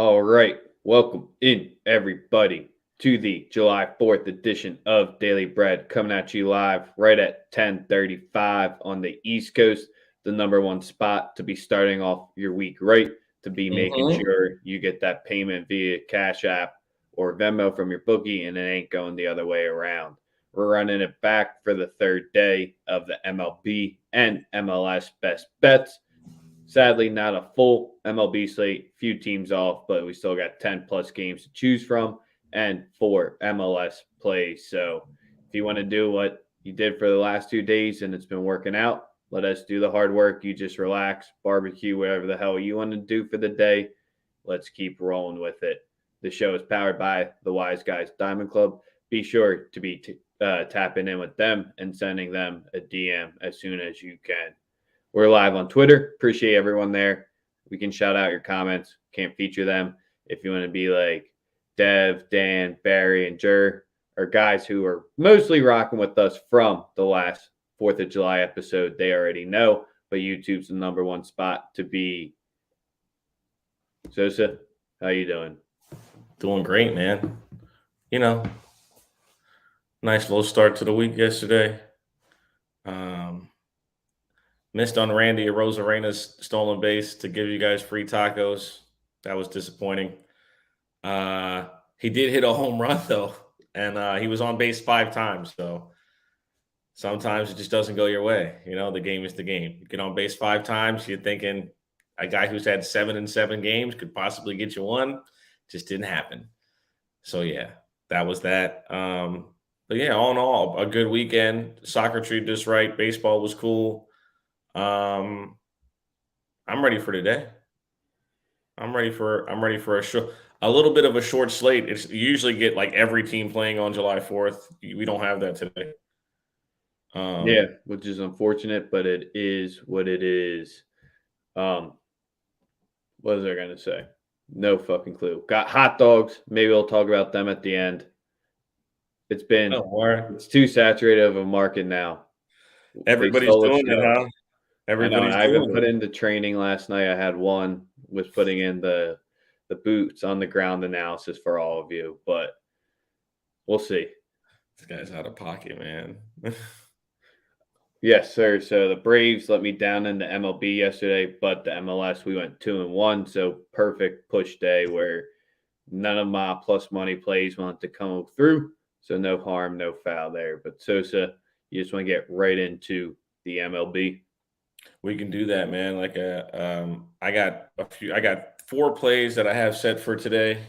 All right. Welcome in, everybody, to the July 4th edition of Daily Bread, coming at you live right at 10:35 on the East Coast, the number one spot to be starting off your week right, to be making Mm-hmm. sure you get that payment via Cash App or Venmo from your bookie, and it ain't going the other way around. We're running it back for the third day of the MLB and MLS best bets. Sadly, not a full MLB slate, few teams off, but we still got 10 plus games to choose from and 4 MLS plays. So if you want to do what you did for the last 2 days and it's been working out, let us do the hard work. You just relax, barbecue, whatever the hell you want to do for the day. Let's keep rolling with it. The show is powered by the Wise Guys Diamond Club. Be sure to be tapping in with them and sending them a DM as soon as you can. We're live on Twitter. Appreciate everyone there. We can shout out your comments. Can't feature them. If you want to be like Dev, Dan, Barry, and Jer, or guys who are mostly rocking with us from the last 4th of July episode, they already know. But YouTube's the number one spot to be. Sosa, how you doing? Doing great, man. Nice little start to the week yesterday. Missed on Randy Arosarena's stolen base to give you guys free tacos. That was disappointing. He did hit a home run, though, and he was on base 5 times. So sometimes it just doesn't go your way. The game is the game. You get on base 5 times, you're thinking a guy who's had 7 in 7 games could possibly get you one. Just didn't happen. So, yeah, that was that. But, yeah, all in all, a good weekend. Soccer treated us right. Baseball was cool. I'm ready for today. I'm ready for a little bit of a short slate. You usually get like every team playing on July 4th. We don't have that today. Yeah, which is unfortunate, but it is what it is. What was I gonna say? No fucking clue. Got hot dogs. Maybe we'll talk about them at the end. It's too saturated of a market now. Everybody's doing it, huh? Everybody's I even put into training last night. I had one was putting in the boots on the ground analysis for all of you, but we'll see. This guy's out of pocket, man. Yes, sir. So the Braves let me down in the MLB yesterday, but the MLS we went 2-1. So perfect push day where none of my plus money plays want to come through. So no harm, no foul there. But Sosa, you just want to get right into the MLB. We can do that, man. I got 4 plays that I have set for today.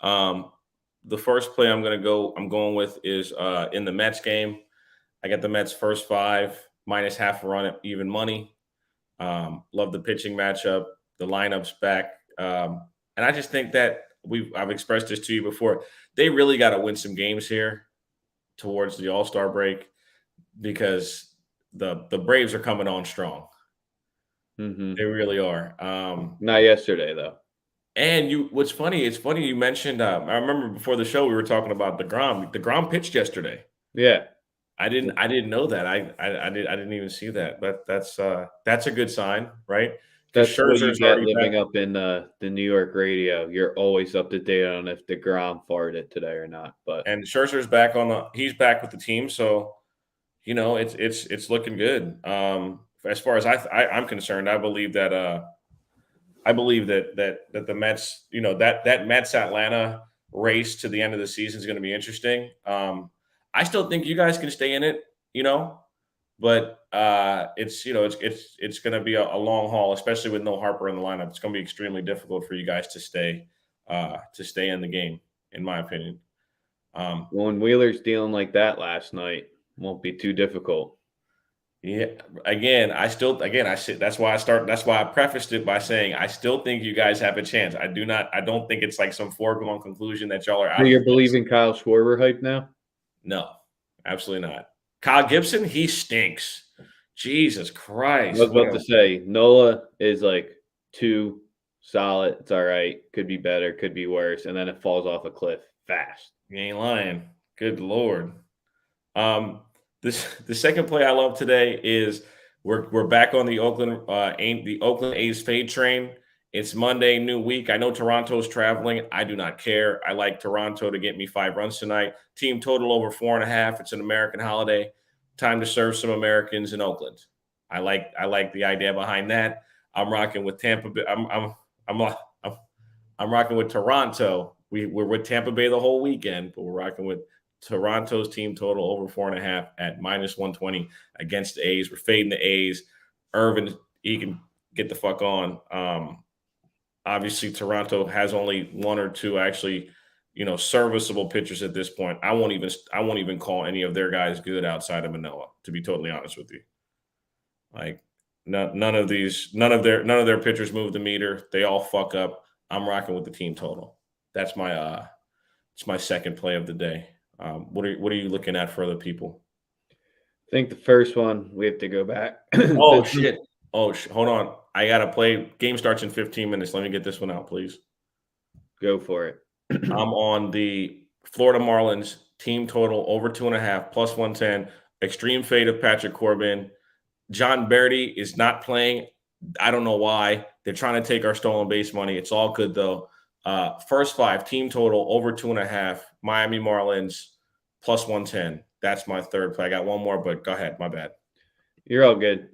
The first play I'm going with is in the Mets game. I got the Mets first 5 minus half a run at even money. Love the pitching matchup. The lineup's back. And I just think that I've expressed this to you before. They really got to win some games here towards the All-Star break because the Braves are coming on strong. Mm-hmm. They really are. Not yesterday, though. And what's funny? It's funny you mentioned. I remember before the show we were talking about DeGrom. DeGrom pitched yesterday. Yeah, I didn't know that. I didn't even see that. But that's a good sign, right? That's what you get living up in the New York radio. You're always up to date on if DeGrom farted today or not. And Scherzer's back he's back with the team, so it's looking good. As far as I'm concerned, I believe that the Mets, that Mets Atlanta race to the end of the season is going to be interesting. I still think you guys can stay in it, but it's going to be a long haul, especially with no Harper in the lineup. It's going to be extremely difficult for you guys to stay in the game, in my opinion. When Wheeler's dealing like that last night, won't be too difficult. Yeah. Again, I said that's why I prefaced it by saying I still think you guys have a chance. I don't think it's like some foregone conclusion that y'all are out. So you're believing Kyle Schwarber hype now? No, absolutely not. Kyle Gibson, he stinks. Jesus Christ. I was about to say Nola is like too solid. It's all right. Could be better, could be worse, and then it falls off a cliff fast. You ain't lying. Good Lord. The second play I love today is we're back on the Oakland A's fade train, It's Monday, new week. I know Toronto's traveling. I do not care. I like Toronto to get me 5 runs tonight. Team total over 4.5. It's an American holiday. Time to serve some Americans in Oakland. I like the idea behind that. I'm rocking with Tampa Bay. I'm rocking with Toronto. We're with Tampa Bay the whole weekend, but we're rocking with Toronto's team total over 4.5 at -120 against the A's. We're fading the A's. Irvin, he can get the fuck on. Obviously, Toronto has only one or two actually, serviceable pitchers at this point. I won't even call any of their guys good outside of Manoah, to be totally honest with you. Like none of their pitchers move the meter. They all fuck up. I'm rocking with the team total. That's my second play of the day. What are you looking at for other people? I think the first one we have to go back. Oh shit! Hold on. I gotta play. Game starts in 15 minutes. Let me get this one out, please. Go for it. I'm on the Florida Marlins team total over 2.5 +110. Extreme fade of Patrick Corbin. John Berti is not playing. I don't know why. They're trying to take our stolen base money. It's all good though. First 5 team total over 2.5. Miami Marlins +110. That's my third play. I got one more, but go ahead. My bad. You're all good.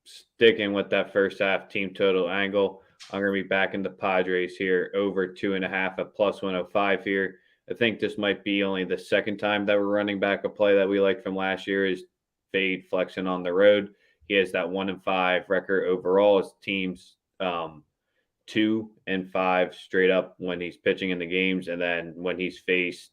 Sticking with that first half team total angle, I'm going to be backing the Padres here over 2.5 at +105 here. I think this might be only the second time that we're running back a play that we like from last year is fade flexing on the road. He has that 1-5 record overall. His team's 2-5 straight up when he's pitching in the games, and then when he's faced,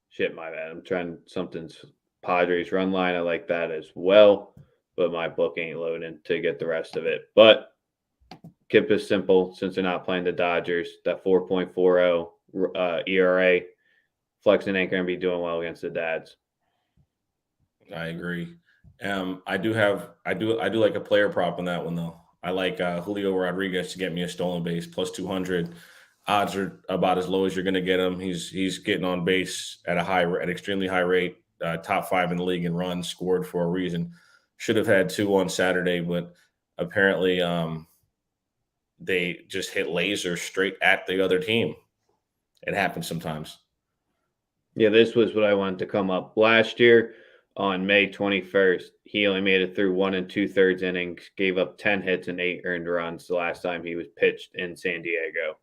shit, my bad. I'm trying something's Padres run line. I like that as well, but my book ain't loading to get the rest of it. But keep it simple since they're not playing the Dodgers. That 4.40 ERA, flexing ain't going to be doing well against the Dads. I agree. I do like a player prop on that one though. I like Julio Rodriguez to get me a stolen base +200. Odds are about as low as you're going to get him. He's getting on base at extremely high rate. Top 5 in the league in runs scored for a reason. Should have had 2 on Saturday, but apparently they just hit lasers straight at the other team. It happens sometimes. Yeah, this was what I wanted to come up. Last year on May 21st, he only made it through 1 2/3 innings, gave up 10 hits and 8 earned runs the last time he was pitched in San Diego.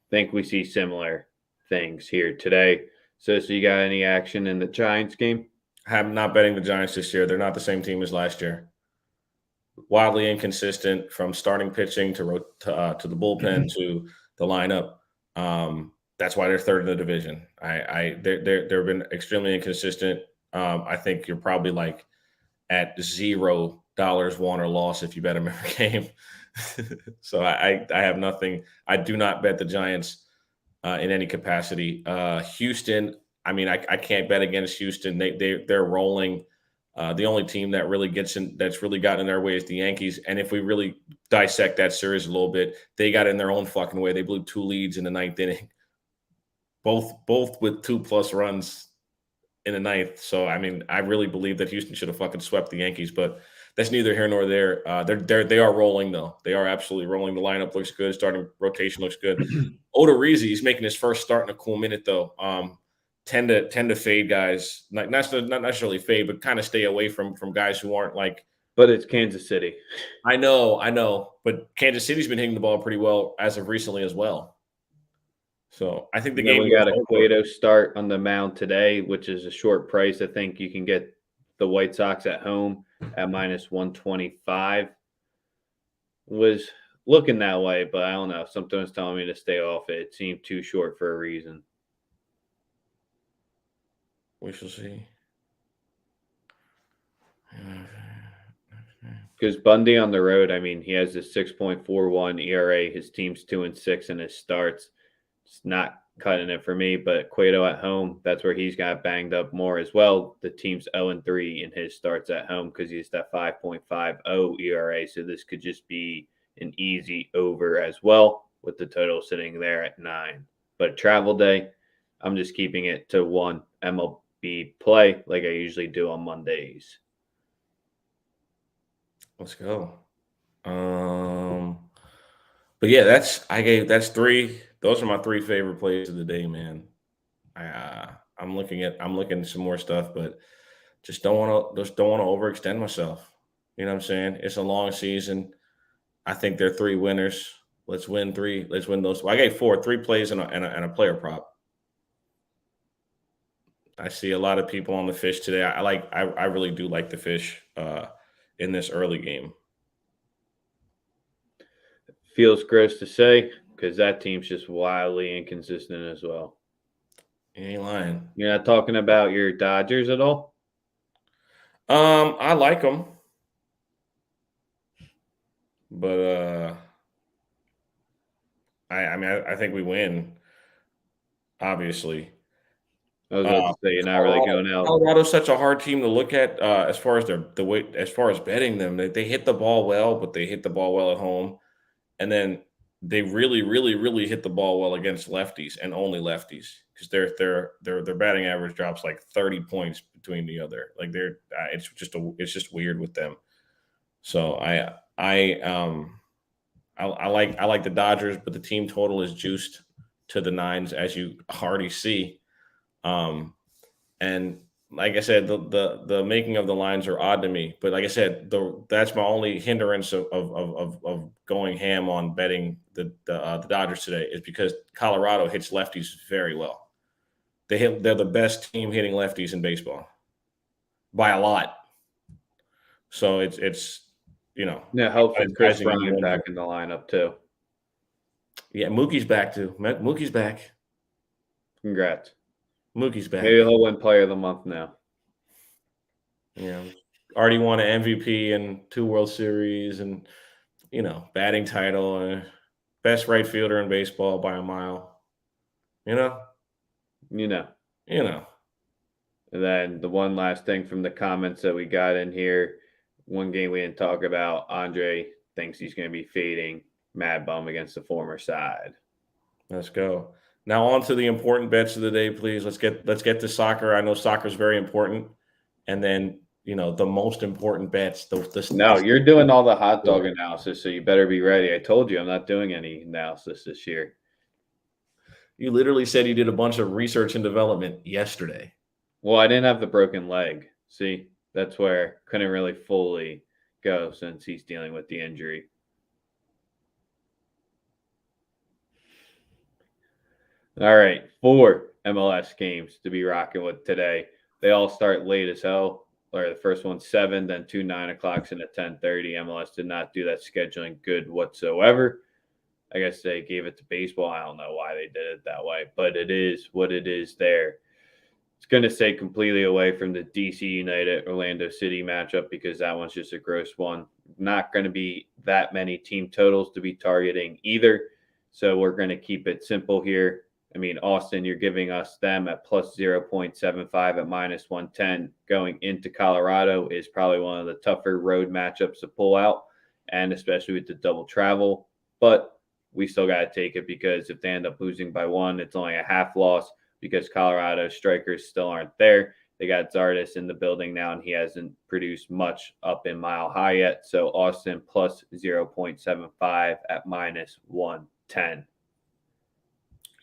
Think we see similar things here today. So you got any action in the Giants game? I'm not betting the Giants this year. They're not the same team as last year. Wildly inconsistent from starting pitching to the bullpen to the lineup. That's why they're third in the division. They've been extremely inconsistent. I think you're probably like at $0 won or loss if you bet them every game. So I have nothing. I do not bet the Giants in any capacity. Houston, I mean, I can't bet against Houston. They're rolling. The only team that really that's really gotten in their way is the Yankees. And if we really dissect that series a little bit, they got in their own fucking way. They blew 2 leads in the 9th inning, both with 2+ runs in the 9th. So I mean, I really believe that Houston should have fucking swept the Yankees, but that's neither here nor there. They are rolling though. They are absolutely rolling. The lineup looks good. Starting rotation looks good. Odorizzi, he's making his first start in a cool minute though. Tend to fade guys, not necessarily fade, but kind of stay away from guys who aren't like. But it's Kansas City. I know, but Kansas City's been hitting the ball pretty well as of recently as well. So I think the game. We got a Cueto start on the mound today, which is a short price. I think you can get the White Sox at home at -125. Was looking that way, but I don't know. Something was telling me to stay off it. It seemed too short for a reason. We shall see. Because Bundy on the road, I mean, he has a 6.41 ERA. His team's 2-6 in his starts. It's not cutting it for me, but Cueto at home, that's where he's got banged up more as well. The team's 0-3 in his starts at home because he's that 5.50 ERA. So this could just be an easy over as well with the total sitting there at 9. But travel day, I'm just keeping it to 1 MLB play like I usually do on Mondays. Let's go. But yeah, that's three. Those are my three favorite plays of the day, man. I'm looking at some more stuff, but just don't want to overextend myself. You know what I'm saying? It's a long season. I think they're three winners. Let's win three. Let's win those. Well, I gave four, three plays and a player prop. I see a lot of people on the fish today. I really do like the fish in this early game. Feels gross to say because that team's just wildly inconsistent as well. You ain't lying. You're not talking about your Dodgers at all? I like them, but I think we win. Obviously, I was about to say you're not really going out. Colorado's such a hard team to look at as far as the way as far as betting them. They hit the ball well, but they hit the ball well at home, and then they really, really, really hit the ball well against lefties and only lefties because their batting average drops like 30 points between the other. Like it's just weird with them. So I like the Dodgers, but the team total is juiced to the nines, as you already see. Um, and like I said, the making of the lines are odd to me. But like I said, that's my only hindrance of going ham on betting the Dodgers today is because Colorado hits lefties very well. They're the best team hitting lefties in baseball by a lot. So it's Yeah, help from Chris advertising Bryant anyone. back in the lineup too. Yeah, Mookie's back too. Mookie's back. Congrats. Mookie's back. Maybe he'll win Player of the Month now. Yeah, already won an MVP and 2 World Series, and batting title, best right fielder in baseball by a mile. You know, You know. you know. And then the one last thing from the comments that we got in here, one game we didn't talk about, Andre thinks he's going to be fading Mad Bum against the former side. Let's go. Now on to the important bets of the day, please. Let's get to soccer. I know soccer is very important, and then the most important bets. No, you're doing all the hot dog analysis, so you better be ready. I told you I'm not doing any analysis this year. You literally said you did a bunch of research and development yesterday. Well, I didn't have the broken leg. See, that's where couldn't really fully go since he's dealing with the injury. All right, 4 MLS games to be rocking with today. They all start late as hell. Or the first one's 7, then 2 9 o'clocks and a 10:30. MLS did not do that scheduling good whatsoever. I guess they gave it to baseball. I don't know why they did it that way, but it is what it is there. It's going to stay completely away from the DC United Orlando City matchup because that one's just a gross one. Not going to be that many team totals to be targeting either. So we're going to keep it simple here. I mean, Austin, you're giving us them at plus 0.75 at minus 110. Going into Colorado is probably one of the tougher road matchups to pull out, and especially with the double travel. But we still got to take it because if they end up losing by one, it's only a half loss because Colorado strikers still aren't there. They got Zardes in the building now, and he hasn't produced much up in Mile High yet. So Austin plus 0.75 at minus 110.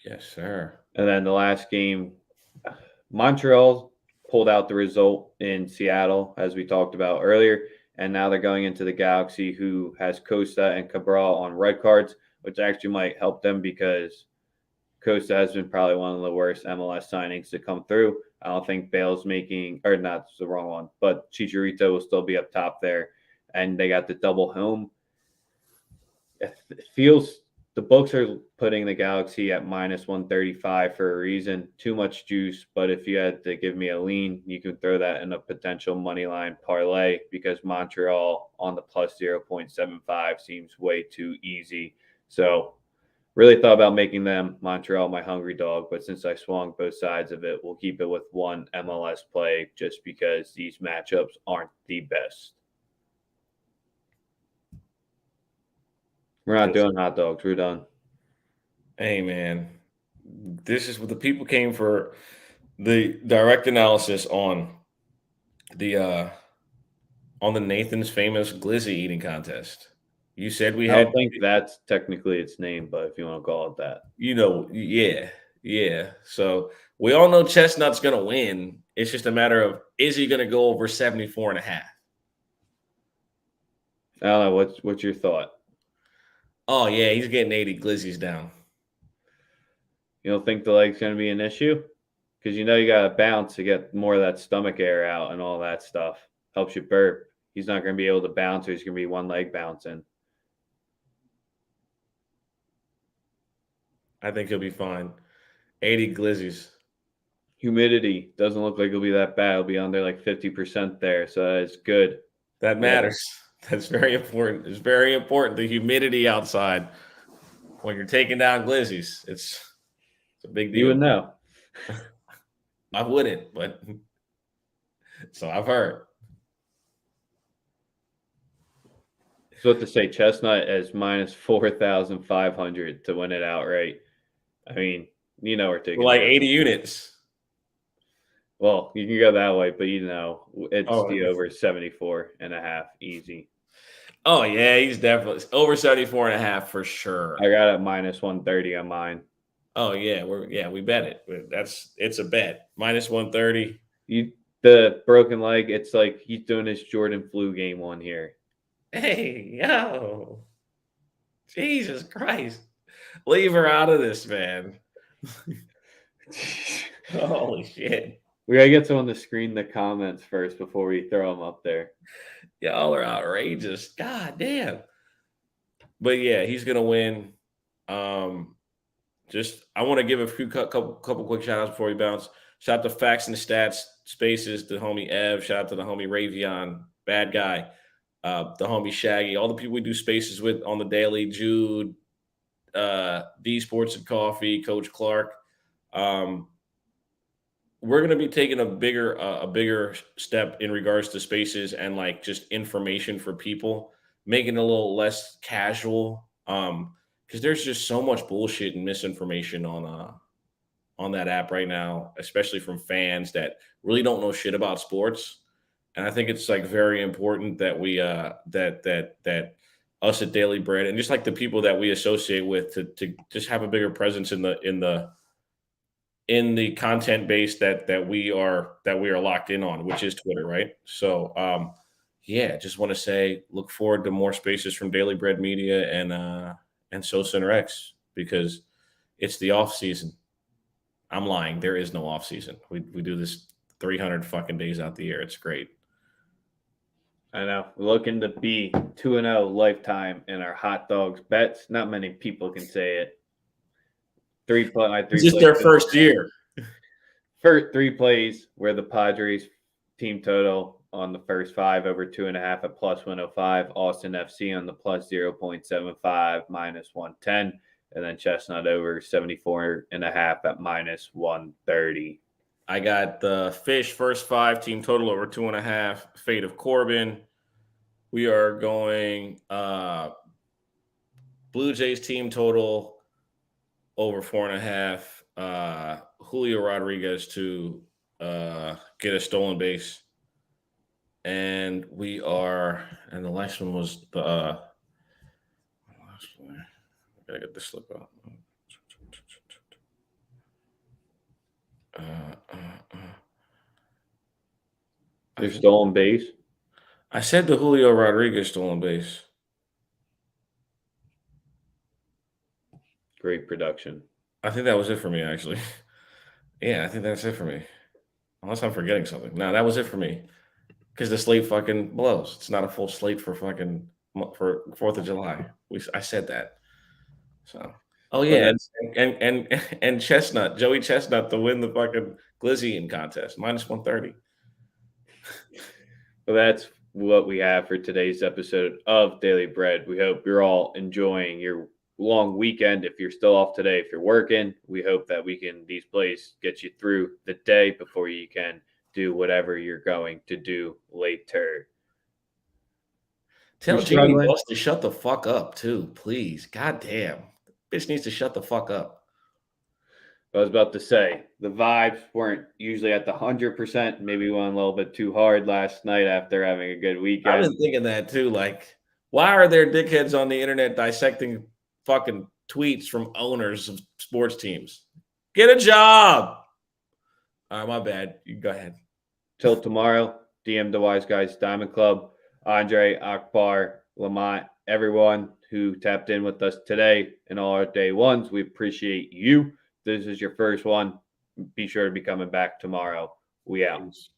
Yes, sir. And then the last game, Montreal pulled out the result in Seattle, as we talked about earlier. And now they're going into the Galaxy, who has Costa and Cabral on red cards, which actually might help them because Costa has been probably one of the worst MLS signings to come through. I don't think Bale's making, or not, it's the wrong one, but Chicharito will still be up top there. And they got the double home. It feels the books are putting the Galaxy at minus 135 for a reason. Too much juice, but if you had to give me a lean, you can throw that in a potential money line parlay because Montreal on the plus 0.75 seems way too easy. So really thought about making them Montreal my hungry dog, but since I swung both sides of it, we'll keep it with one MLS play just because these matchups aren't the best. We're not doing hot dogs. We're done. Hey, man, this is what the people came for. The direct analysis the Nathan's famous glizzy eating contest. You said we I had, don't think that's technically its name, but if you want to call it that. yeah. So we all know Chestnut's going to win. It's just a matter of, is he going to go over 74.5? I don't know. What's your thought? Oh, yeah, he's getting 80 glizzies down. You don't think the leg's going to be an issue? Because you got to bounce to get more of that stomach air out and all that stuff. Helps you burp. He's not going to be able to bounce, or he's going to be one leg bouncing. I think he'll be fine. 80 glizzies. Humidity doesn't look like it'll be that bad. It'll be under like 50% there, so that's good. That matters. That's very important. It's very important. The humidity outside when you're taking down glizzies, it's a big deal. You would know. I wouldn't, but so I've heard. So what to say, Chestnut as minus 4,500 to win it outright. I mean, we're taking Like 80 units. Well, you can go that way, but it's the okay. over 74.5 easy. Oh yeah, he's definitely over 74.5 for sure. I got it minus 130 on mine. Oh yeah, we bet it. It's a bet. Minus 130. The broken leg, it's like he's doing his Jordan flu game one here. Hey, yo. Jesus Christ. Leave her out of this, man. Holy shit. We got to get someone to screen the comments first before we throw them up there. Y'all are outrageous. God damn. But yeah, he's going to win. I want to give a few couple quick shout outs before we bounce. Shout out to Facts and Stats Spaces, the homie Ev. Shout out to the homie Ravion, bad guy. The homie Shaggy, all the people we do spaces with on the daily, Jude, D Sports and Coffee, Coach Clark. We're going to be taking a bigger step in regards to spaces and like just information for people, making it a little less casual. Because there's just so much bullshit and misinformation on that app right now, especially from fans that really don't know shit about sports. And I think it's like very important that we that us at Daily Bread and just like the people that we associate with to just have a bigger presence in the content base that we are locked in on, which is Twitter, right? So just want to say look forward to more spaces from Daily Bread Media and Sosa and Rex because it's the off season. I'm lying. There is no off season. We do this 300 fucking days out the year. It's great. I know. We're looking to be 2-0 lifetime in our hot dogs bets. Not many people can say it. It's just their first year. First 3 plays where the Padres team total on the first 5 over 2.5 at plus 105. Austin FC on the plus 0.75 minus 110. And then Chestnut over 74.5 at minus 130. I got the Fish first 5 team total over 2.5. Fate of Corbin. We are going Blue Jays team total over 4.5. Julio Rodriguez to get a stolen base. And we are, and the last one was the last one. I gotta get this slip out. Your stolen base? I said the Julio Rodriguez stolen base. Great production. I think that was it for me, actually. Yeah, I think that's it for me. Unless I'm forgetting something. No, that was it for me. Because the slate fucking blows. It's not a full slate for 4th of July. I said that. So, oh yeah, and Chestnut, Joey Chestnut to win the fucking Glizzy contest, minus 130. Well, that's what we have for today's episode of Daily Bread. We hope you're all enjoying your long weekend. If you're still off today, if you're working, we hope that these plays get you through the day before you can do whatever you're going to do later. Tell Jamie Buss to shut the fuck up too, please. God damn. Bitch needs to shut the fuck up. I was about to say, the vibes weren't usually at the 100%. Maybe we went a little bit too hard last night after having a good weekend. I've been thinking that too. Like, Why are there dickheads on the internet dissecting fucking tweets from owners of sports teams? Get a job. All right, my bad. You go ahead. Till tomorrow, DM the Wise Guys Diamond Club, Andre, Akbar, Lamont, everyone who tapped in with us today and all our day ones. We appreciate you. This is your first one. Be sure to be coming back tomorrow. We out. Peace.